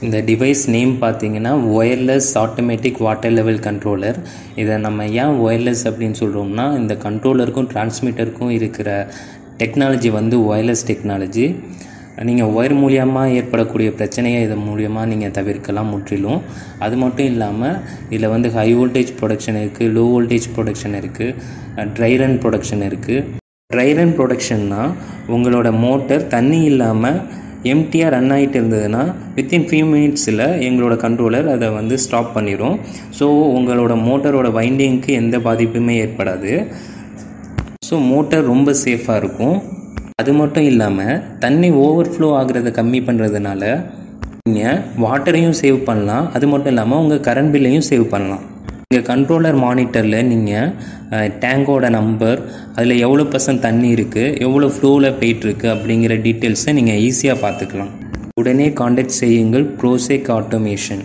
இந்த device name பார்த்தீங்கன்னா wireless automatic water level controller. இதை நம்ம ஏன் ஒயர்லெஸ் அப்படின்னு சொல்கிறோம்னா, இந்த கண்ட்ரோலருக்கும் டிரான்ஸ்மிட்டருக்கும் இருக்கிற டெக்னாலஜி வந்து ஒயர்லெஸ் டெக்னாலஜி. நீங்கள் ஒயர் மூலியமாக ஏற்படக்கூடிய பிரச்சனையை இதன் மூலியமாக நீங்கள் தவிர்க்கலாம் முற்றிலும். அது மட்டும் இல்லாமல் இதில் வந்து ஹை வோல்டேஜ் ப்ரொடக்ஷன் இருக்குது, லோ வோல்டேஜ் ப்ரொடக்ஷன் இருக்குது, ட்ரை ரன் ப்ரொடக்ஷன் இருக்குது. ட்ரை ரன் ப்ரொடக்ஷன்னா உங்களோட மோட்டர் தண்ணி இல்லாமல் எம்டியாக ரன் ஆகிட்டு இருந்ததுன்னா வித்தின் ஃபியூ மினிட்ஸில் எங்களோட கண்ட்ரோலர் அதை வந்து ஸ்டாப் பண்ணிடும். ஸோ உங்களோட மோட்டரோட வைண்டிங்க்கு எந்த பாதிப்புமே ஏற்படாது. ஸோ மோட்டர் ரொம்ப சேஃபாக இருக்கும். அது மட்டும் இல்லாமல் தண்ணி ஓவர்ஃப்ளோ ஆகிறத கம்மி பண்ணுறதுனால நீங்கள் வாட்டரையும் சேவ் பண்ணலாம். அது மட்டும் இல்லாமல் உங்கள் கரண்ட் பில்லையும் சேவ் பண்ணலாம். உங்கள் கண்ட்ரோலர் மானிட்டரில் நீங்கள் டேங்கோட நம்பர், அதில் எவ்வளோ % தண்ணி இருக்குது, எவ்வளோ ஃப்ளோவில் போயிட்டுருக்கு அப்படிங்கிற டீட்டெயில்ஸை நீங்கள் ஈஸியாக பார்த்துக்கலாம். உடனே காண்டாக்ட் செய்யுங்கள் ப்ரோசெக் ஆட்டோமேஷன்.